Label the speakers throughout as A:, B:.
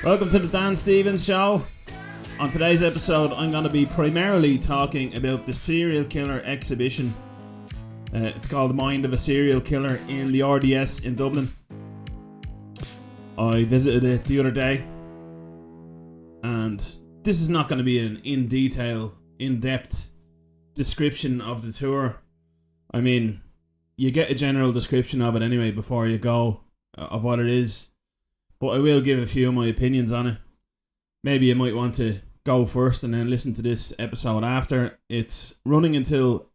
A: Welcome to the Dan Stevens Show. On today's episode, I'm going to be primarily talking about the serial killer exhibition. It's called The Mind of a Serial Killer in the RDS in Dublin. I visited it the other day, and this is not going to be an in-depth description of the tour. I mean, you get a general description of it anyway before you go, of what it is. But I will give a few of my opinions on it. Maybe you might want to go first and then listen to this episode after. It's running until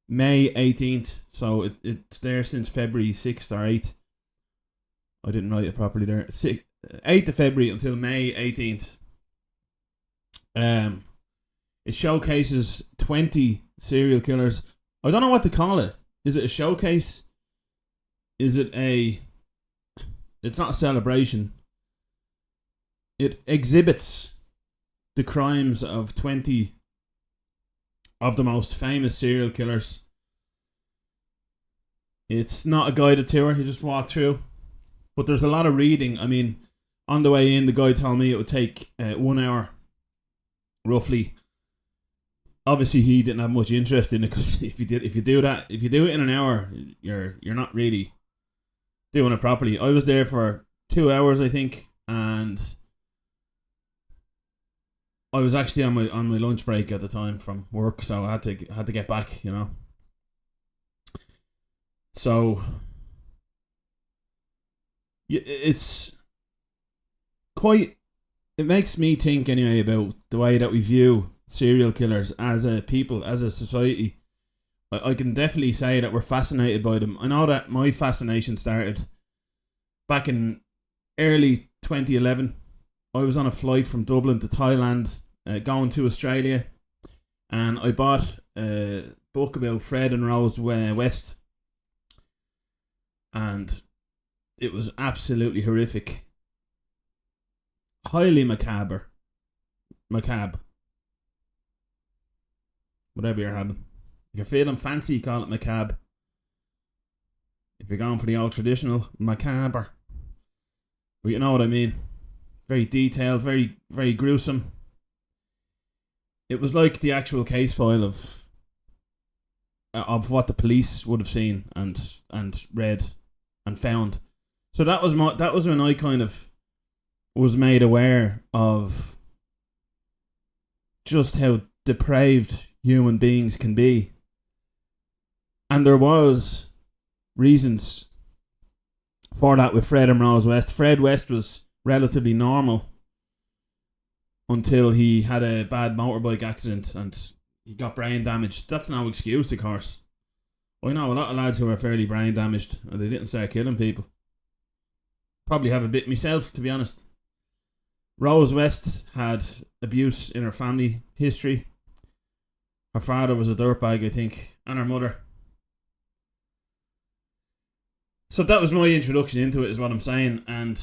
A: May 18th, so it's there since February 6th or 8th. I didn't write it properly there. 8th of February until May 18th. It showcases 20 serial killers. I don't know what to call it. Is it a showcase? Is it a... It's not a celebration. It exhibits the crimes of 20 of the most famous serial killers. It's not a guided tour, you just walk through. But there's a lot of reading. I mean, on the way in, the guy told me it would take 1 hour, roughly. Obviously, he didn't have much interest in it, because if you do it in an hour, you're not really doing it properly. I was there for 2 hours, I think, and I was actually on my lunch break at the time from work, so I had to get back, you know. So it's quite. It makes me think anyway about the way that we view serial killers as a people, as a society. I can definitely say that we're fascinated by them. I know that my fascination started back in early 2011. I was on a flight from Dublin to Thailand, going to Australia, and I bought a book about Fred and Rose West, and it was absolutely horrific, highly macabre, whatever you're having. If you're feeling fancy, call it macabre. If you're going for the old traditional, macabre. But you know what I mean. Very detailed, very, very gruesome. It was like the actual case file of what the police would have seen and read and found. So that was when I kind of was made aware of just how depraved human beings can be. And there was reasons for that with Fred and Rose West. Fred West was relatively normal until he had a bad motorbike accident and he got brain damaged. That's no excuse, of course. I know a lot of lads who are fairly brain damaged and they didn't start killing people. Probably have a bit myself, to be honest. Rose West had abuse in her family history. Her father was a dirtbag, I think, and her mother. So that was my introduction into it, is what I'm saying. And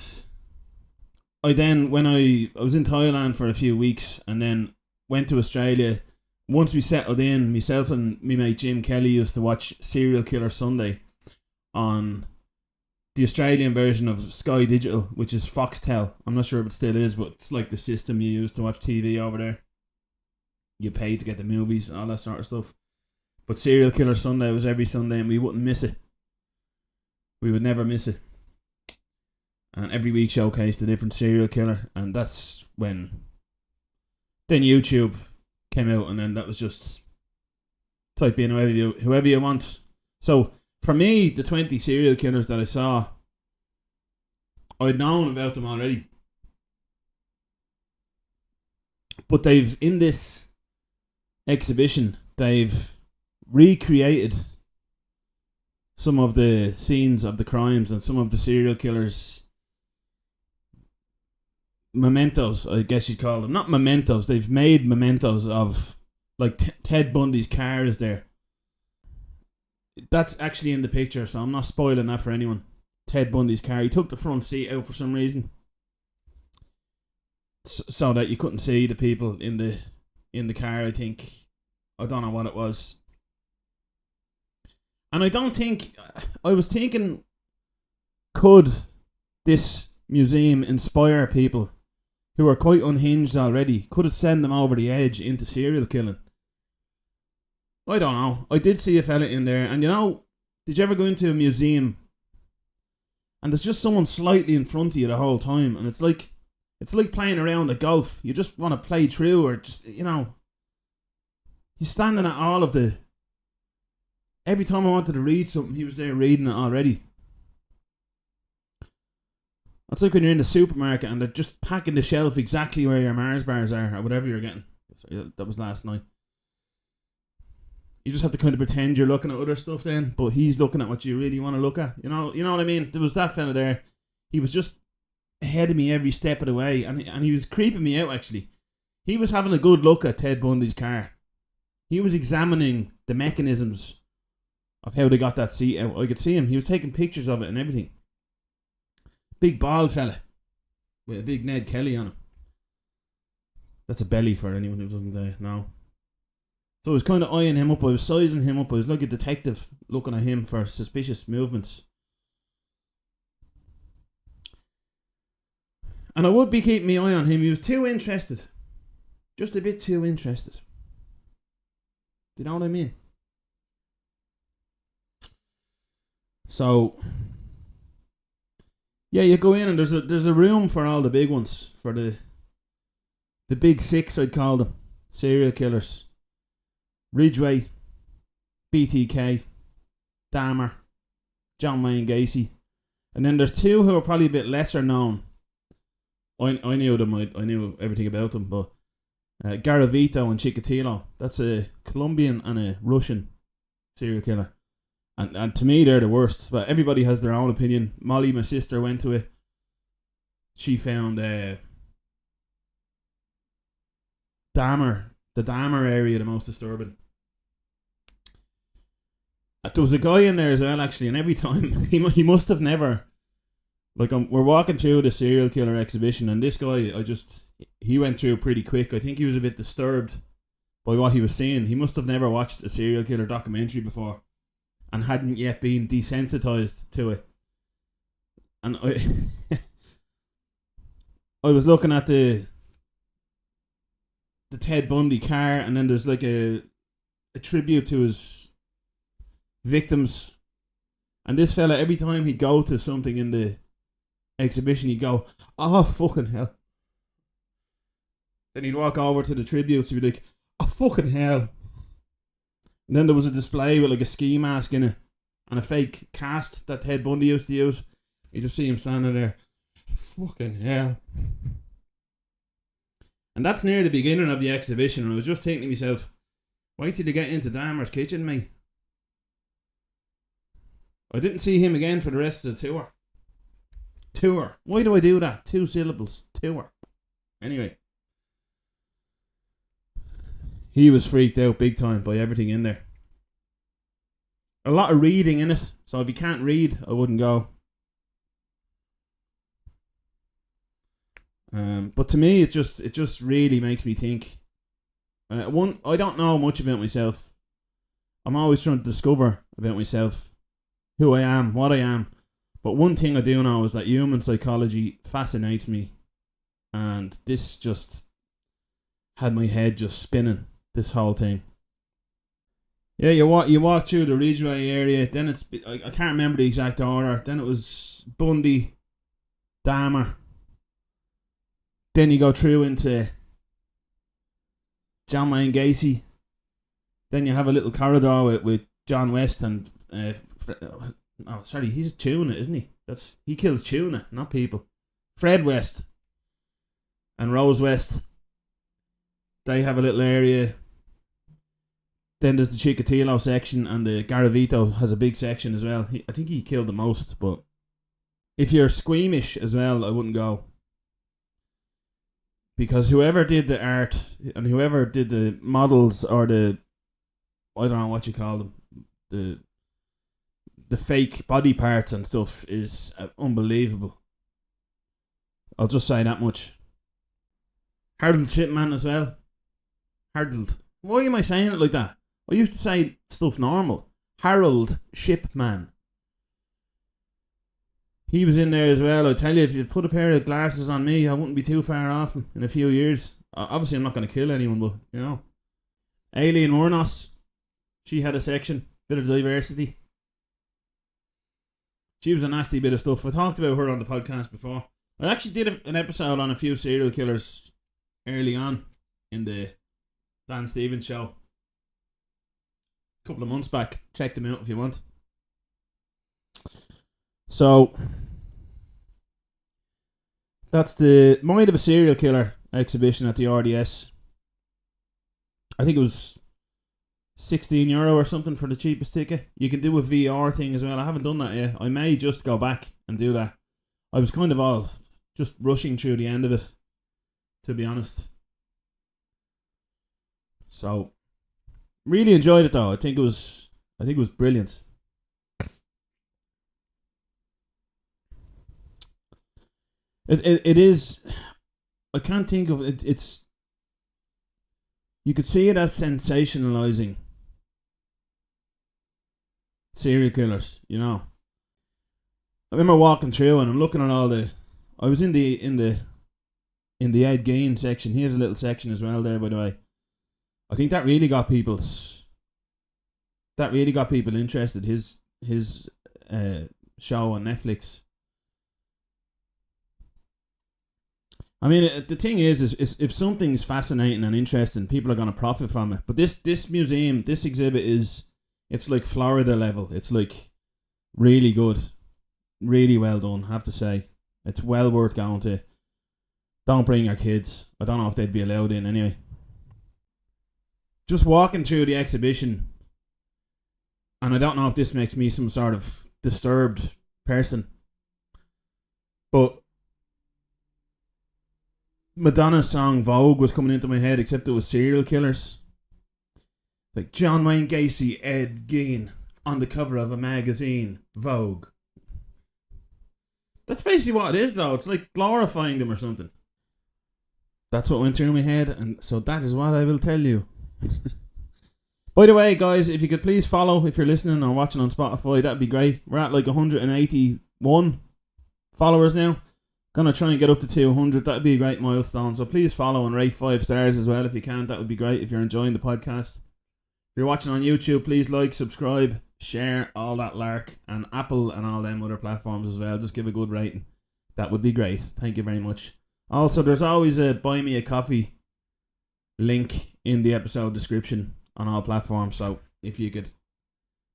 A: I then, when I was in Thailand for a few weeks and then went to Australia, once we settled in, myself and my mate Jim Kelly used to watch Serial Killer Sunday on the Australian version of Sky Digital, which is Foxtel. I'm not sure if it still is, but it's like the system you use to watch TV over there. You pay to get the movies and all that sort of stuff. But Serial Killer Sunday was every Sunday and we wouldn't miss it. We would never miss it. And every week showcased a different serial killer. And that's when then YouTube came out, and then that was just type in whoever you want. So for me, the 20 serial killers that I saw, I'd known about them already. But they've, in this exhibition, they've recreated some of the scenes of the crimes and some of the serial killers' mementos, I guess you'd call them. Not mementos, they've made mementos of, like, Ted Bundy's car is there. That's actually in the picture, so I'm not spoiling that for anyone. Ted Bundy's car, he took the front seat out for some reason, so that you couldn't see the people in the car, I think. I don't know what it was. And I don't think... I was thinking, could this museum inspire people who are quite unhinged already, could it send them over the edge into serial killing? I don't know. I did see a fella in there, and did you ever go into a museum and there's just someone slightly in front of you the whole time, and it's like playing around at golf. You just want to play through, or just, he's standing at all of the... Every time I wanted to read something, he was there reading it already. It's like when you're in the supermarket and they're just packing the shelf exactly where your Mars bars are, or whatever you're getting. Sorry, that was last night. You just have to kind of pretend you're looking at other stuff then, but he's looking at what you really want to look at. You know what I mean? There was that fella there. He was just ahead of me every step of the way, and he was creeping me out, actually. He was having a good look at Ted Bundy's car. He was examining the mechanisms of how they got that seat out. I could see him. He was taking pictures of it and everything. Big bald fella with a big Ned Kelly on him. That's a belly for anyone who doesn't know. So I was kind of eyeing him up. I was sizing him up. I was like a detective looking at him for suspicious movements. And I would be keeping my eye on him. He was too interested. Just a bit too interested. Do you know what I mean? So, yeah, you go in and there's a room for all the big ones. For the big six, I'd call them. Serial killers. Ridgway, BTK, Dahmer, John Wayne Gacy. And then there's two who are probably a bit lesser known. I knew them, I knew everything about them, but Garavito and Chikatilo. That's a Colombian and a Russian serial killer. And to me, they're the worst. But everybody has their own opinion. Molly, my sister, went to it. She found Dahmer, the Dahmer area, the most disturbing. There was a guy in there as well, actually, and every time he must have never... we're walking through the serial killer exhibition, and this guy, he went through pretty quick. I think he was a bit disturbed by what he was seeing. He must have never watched a serial killer documentary before and hadn't yet been desensitized to it. And I was looking at the Ted Bundy car, and then there's like a tribute to his victims. And this fella, every time he'd go to something in the exhibition, he'd go, "Oh, fucking hell." Then he'd walk over to the tributes, he'd be like, "Oh, fucking hell." And then there was a display with like a ski mask in it and a fake cast that Ted Bundy used to use. You just see him standing there, "Fucking hell." And that's near the beginning of the exhibition, and I was just thinking to myself, wait till you get into Dahmer's kitchen, mate. I didn't see him again for the rest of the tour. Tour. Why do I do that? 2 syllables. Tour. Anyway. He was freaked out big time by everything in there. A lot of reading in it. So if you can't read, I wouldn't go. But to me, it just really makes me think. I don't know much about myself. I'm always trying to discover about myself, who I am, what I am. But one thing I do know is that human psychology fascinates me, and this just had my head just spinning. This whole thing. Yeah, you walk through the Ridgeway area. Then I can't remember the exact order. Then it was Bundy, Dahmer. Then you go through into John Wayne Gacy. Then you have a little corridor with John West and he's tuna, isn't he? He kills tuna, not people. Fred West and Rose West. They have a little area. Then there's the Chikatilo section, and the Garavito has a big section as well. I think he killed the most, but if you're squeamish as well, I wouldn't go. Because whoever did the art and whoever did the models or I don't know what you call them, the fake body parts and stuff is unbelievable. I'll just say that much. Harold Shipman as well. Harold. Why am I saying it like that? I used to say stuff normal. Harold Shipman. He was in there as well. I tell you, if you put a pair of glasses on me, I wouldn't be too far off him in a few years. Obviously, I'm not going to kill anyone, but, you know. Alien Urnos, she had a section, bit of diversity. She was a nasty bit of stuff. I talked about her on the podcast before. I actually did an episode on a few serial killers early on in the Dan Stevens show. A couple of months back. Check them out if you want. So, that's the Mind of a Serial Killer exhibition at the RDS. I think it was €16 or something for the cheapest ticket. You can do a VR thing as well. I haven't done that yet. I may just go back and do that. I was kind of all just rushing through the end of it, to be honest. So, really enjoyed it though. I think it was brilliant. It is. I can't think of it. It's. You could see it as sensationalizing serial killers. You know. I remember walking through and I'm looking at all the. I was in the Ed Gein section. Here's a little section as well there, by the way. I think that really got people interested. His show on Netflix. I mean, the thing is if something's fascinating and interesting, people are going to profit from it. But this museum, this exhibit it's like Florida level. It's like really good, really well done, I have to say. It's well worth going to. Don't bring your kids. I don't know if they'd be allowed in anyway. Just walking through the exhibition, and I don't know if this makes me some sort of disturbed person, but Madonna's song Vogue was coming into my head, except it was serial killers. Like John Wayne Gacy, Ed Gein, on the cover of a magazine, Vogue. That's basically what it is though. It's like glorifying them or something. That's what went through my head, and so that is what I will tell you. By the way, guys, if you could please follow, if you're listening or watching on Spotify, that'd be great. We're at like 181 followers now. Gonna try and get up to 200. That'd be a great milestone. So please follow and rate 5 stars as well if you can. That would be great if you're enjoying the podcast. If you're watching on YouTube, please like, subscribe, share, all that lark, and Apple and all them other platforms as well. Just give a good rating. That would be great. Thank you very much. Also, there's always a buy me a coffee link in the episode description on all platforms. So if you could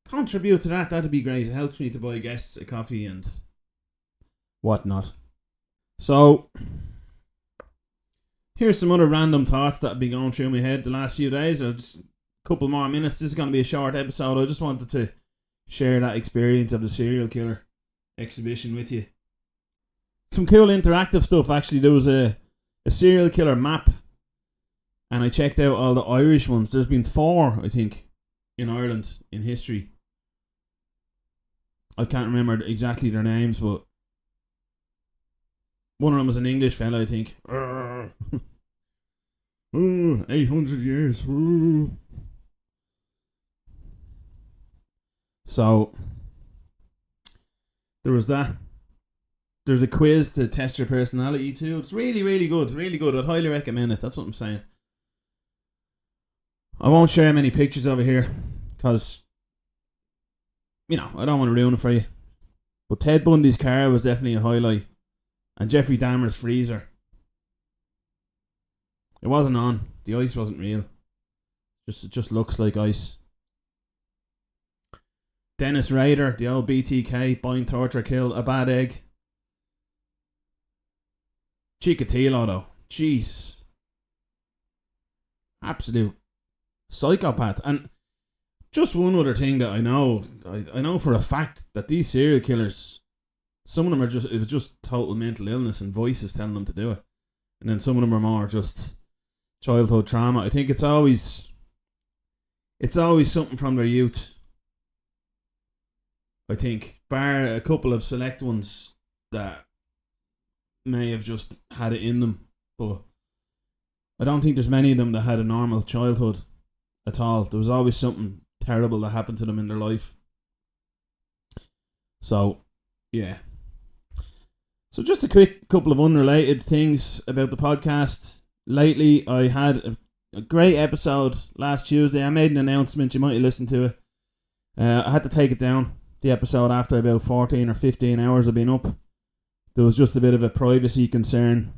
A: contribute to that, that'd be great. It helps me to buy guests a coffee and whatnot. So, here's some other random thoughts that have been going through my head the last few days. Or just a couple more minutes. This is going to be a short episode. I just wanted to share that experience of the serial killer exhibition with you. Some cool interactive stuff, actually. There was a serial killer map, and I checked out all the Irish ones. There's been 4, I think, in Ireland in history. I can't remember exactly their names, but one of them was an English fella, I think. 800 years. So, there was that. There's a quiz to test your personality too. It's really, really good. Really good. I'd highly recommend it. That's what I'm saying. I won't share many pictures over here because, you know, I don't want to ruin it for you. But Ted Bundy's car was definitely a highlight. And Jeffrey Dahmer's freezer. It wasn't on. The ice wasn't real. It just looks like ice. Dennis Rader, the old BTK, bind, torture, kill, a bad egg. Chikatilo though. Jeez. Absolute psychopath. And just one other thing that I know for a fact that these serial killers, some of them it was just total mental illness and voices telling them to do it. And then some of them are more just childhood trauma. I think it's always something from their youth. I think, bar a couple of select ones that may have just had it in them, but I don't think there's many of them that had a normal childhood at all. There was always something terrible that happened to them in their life. So, yeah. So just a quick couple of unrelated things about the podcast. Lately, I had a great episode last Tuesday. I made an announcement. You might have listened to it. I had to take it down, the episode, after about 14 or 15 hours of being up. There was just a bit of a privacy concern,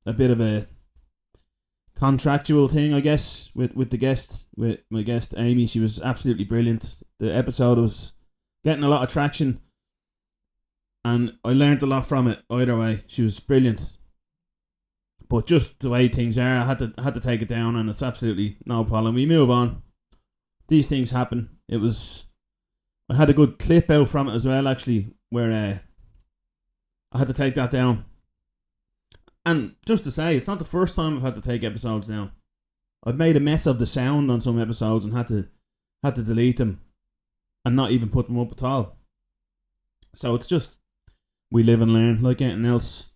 A: a bit of a contractual thing, I guess, with the guest, with my guest Amy. She was absolutely brilliant. The episode was getting a lot of traction, and I learned a lot from it either way. She was brilliant. But just the way things are, I had to take it down, and it's absolutely no problem. We move on. These things happen. I had a good clip out from it as well, actually, where I had to take that down. And just to say, it's not the first time I've had to take episodes down. I've made a mess of the sound on some episodes and had to delete them and not even put them up at all. So it's just, we live and learn like anything else.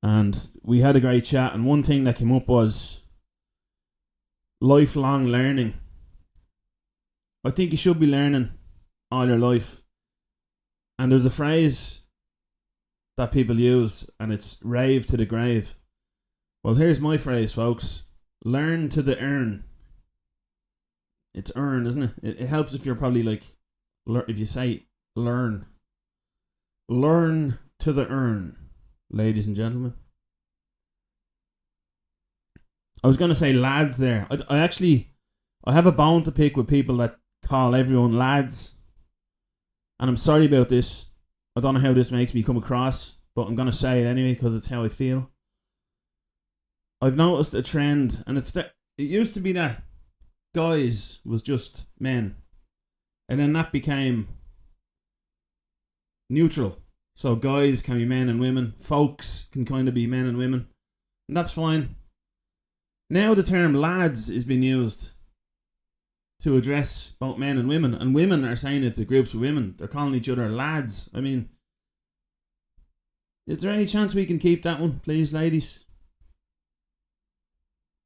A: And we had a great chat, and one thing that came up was lifelong learning. I think you should be learning all your life. And there's a phrase that people use, and it's rave to the grave. Well, here's my phrase, folks. Learn to the earn. It's earn, isn't it? It helps if you're probably like, if you say learn. Learn to the earn, ladies and gentlemen. I was going to say lads there. I have a bone to pick with people that call everyone lads. And I'm sorry about this. I don't know how this makes me come across, but I'm going to say it anyway because it's how I feel. I've noticed a trend, and it used to be that guys was just men, and then that became neutral. So guys can be men and women, folks can kind of be men and women, and that's fine. Now the term lads is being used to address both men and women are saying it to groups of women. They're calling each other lads. I mean, is there any chance we can keep that one, please, ladies?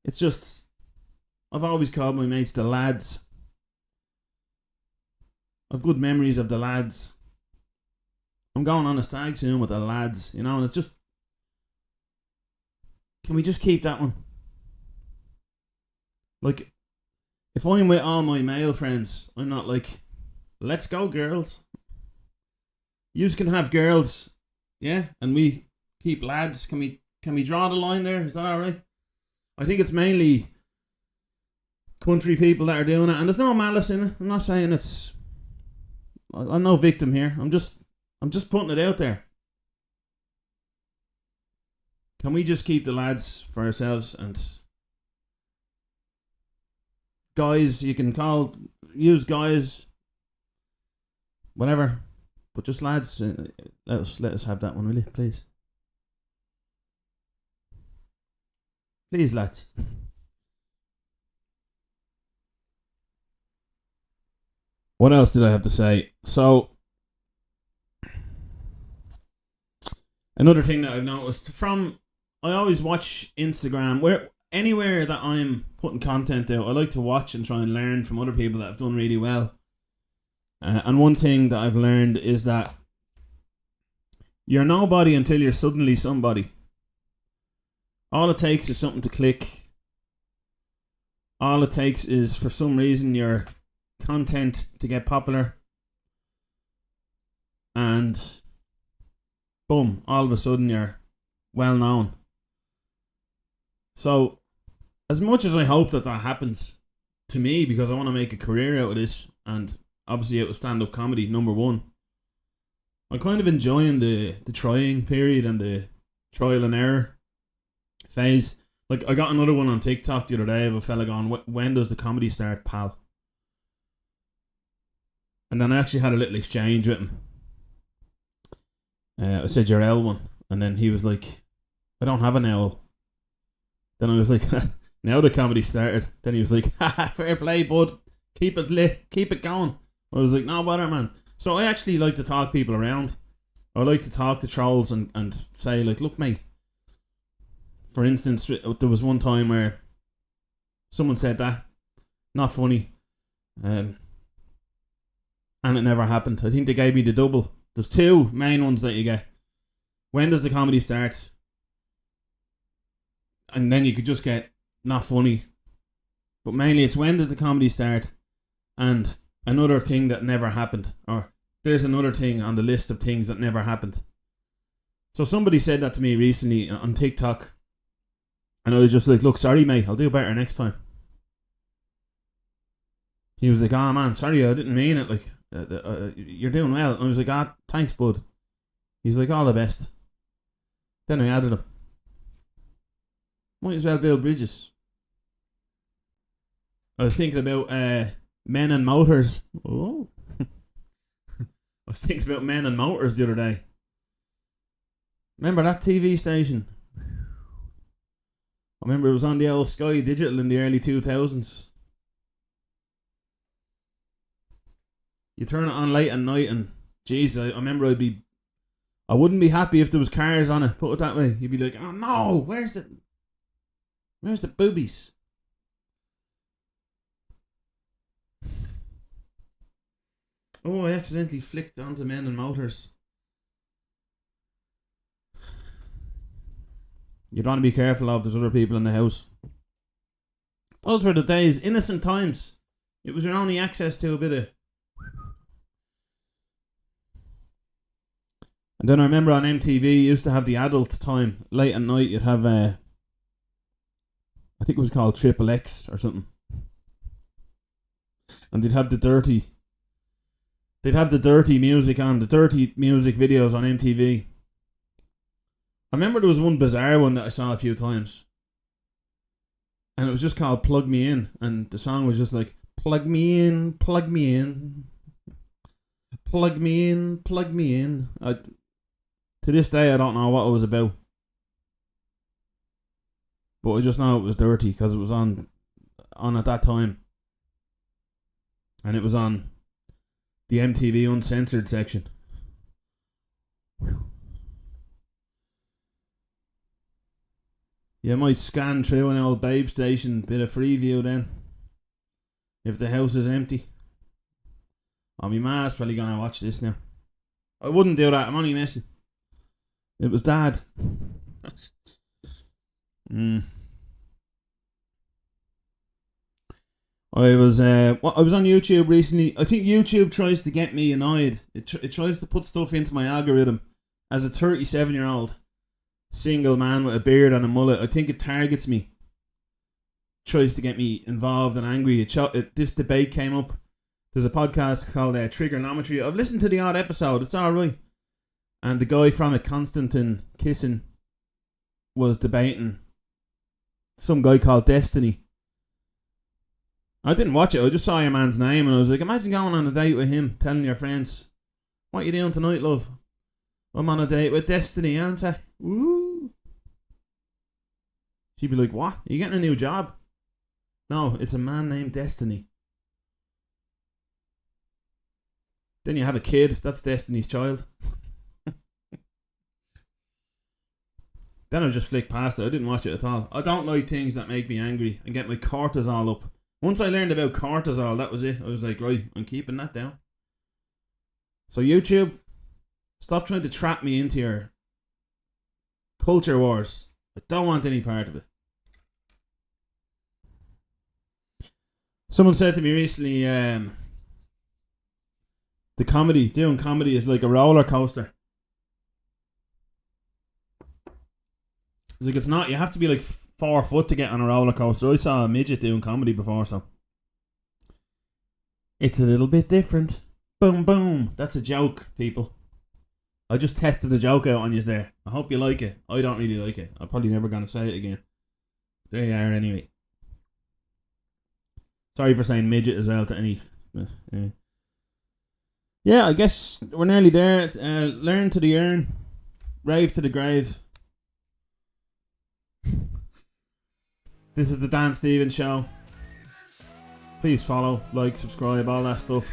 A: It's just, I've always called my mates the lads. I've good memories of the lads. I'm going on a stag soon with the lads, you know, and it's just, can we just keep that one? Like, if I'm with all my male friends, I'm not like, let's go girls. You can have girls, yeah, and we keep lads. Can we draw the line there? Is that alright? I think it's mainly country people that are doing it, and there's no malice in it. I'm not saying I'm no victim here. I'm just putting it out there. Can we just keep the lads for ourselves? And guys, you can use guys, whatever, but just lads. Let us have that one, will you, please? Please, lads. What else did I have to say? So, another thing that I've noticed I always watch Instagram, anywhere that I'm putting content out, I like to watch and try and learn from other people that have done really well. And one thing that I've learned is that you're nobody until you're suddenly somebody. All it takes is something to click. All it takes is, for some reason, your content to get popular. And boom, all of a sudden you're well known. So, as much as I hope that happens to me, because I want to make a career out of this, and obviously out of stand-up comedy, number one, I'm kind of enjoying the trying period and the trial and error phase. Like, I got another one on TikTok the other day of a fella going, when does the comedy start, pal? And then I actually had a little exchange with him. I said, your L one. And then he was like, I don't have an L. Then I was like, now the comedy started. Then he was like, fair play, bud. Keep it lit. Keep it going. I was like, no bother, man. So I actually like to talk people around. I like to talk to trolls and say, like, look, mate. For instance, there was one time where someone said that. Not funny. And it never happened. I think they gave me the double. There's two main ones that you get. when does the comedy start? And then you could just get not funny. But mainly it's when does the comedy start? And another thing that never happened. Or there's another thing on the list of things that never happened. So somebody said that to me recently on TikTok. And I was just like, look, sorry mate, I'll do better next time. He was like, oh man, sorry, I didn't mean it. Like, you're doing well. And I was like, ah, thanks bud. He's like, all the best. Then I added him. Might as well build bridges. I was thinking about men and motors. Oh. I was thinking about men and motors the other day. Remember that TV station? I remember it was on the old Sky Digital in the early 2000s. You turn it on late at night and jeez, I remember I wouldn't be happy if there was cars on it, put it that way. You'd be like, oh no, where's the boobies? Oh, I accidentally flicked onto men and motors. You'd want to be careful of, there's other people in the house. Those were the days, innocent times. It was your only access to a bit of... And then I remember on MTV, you used to have the adult time. Late at night, you'd have, I think it was called Triple X or something. And they'd have the dirty music on, the dirty music videos on MTV. I remember there was one bizarre one that I saw a few times. And it was just called Plug Me In. And the song was just like, plug me in, plug me in. Plug me in, plug me in. To this day, I don't know what it was about. But I just know it was dirty because it was on at that time. And it was on the MTV Uncensored section. You might scan through an old Babe Station, bit of free view then. If the house is empty. Oh, my ma's probably gonna watch this now. I wouldn't do that, I'm only messing. It was Dad. I was on YouTube recently. I think YouTube tries to get me annoyed. It tries to put stuff into my algorithm. As a 37-year-old single man with a beard and a mullet, I think it targets me. Tries to get me involved and angry. This debate came up. There's a podcast called Trigonometry. I've listened to the odd episode. It's alright. And the guy from it, Constantine Kissin, was debating some guy called Destiny. I didn't watch it. I just saw your man's name and I was like, imagine going on a date with him, telling your friends, what are you doing tonight, love? I'm on a date with Destiny, aren't I? Woo. She'd be like, what? Are you getting a new job? No, it's a man named Destiny. Then you have a kid. That's Destiny's child. Then I just flicked past it. I didn't watch it at all. I don't like things that make me angry and get my cortisol up. Once I learned about cortisol, that was it. I was like, right, I'm keeping that down. So YouTube, stop trying to trap me into your culture wars. I don't want any part of it. Someone said to me recently, doing comedy is like a roller coaster. Like, it's not, you have to be like 4 foot to get on a roller coaster. I saw a midget doing comedy before, so it's a little bit different. Boom, boom. That's a joke, people. I just tested the joke out on you there. I hope you like it. I don't really like it. I'm probably never going to say it again. There you are anyway. Sorry for saying midget as well to any... Anyway. Yeah, I guess we're nearly there. Learn to the urn. Rave to the grave. This is the Dan Stevens Show. Please follow, like, subscribe, all that stuff.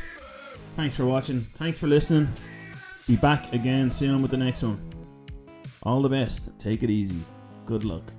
A: Thanks for watching. Thanks for listening. Be back again soon with the next one. All the best. Take it easy. Good luck.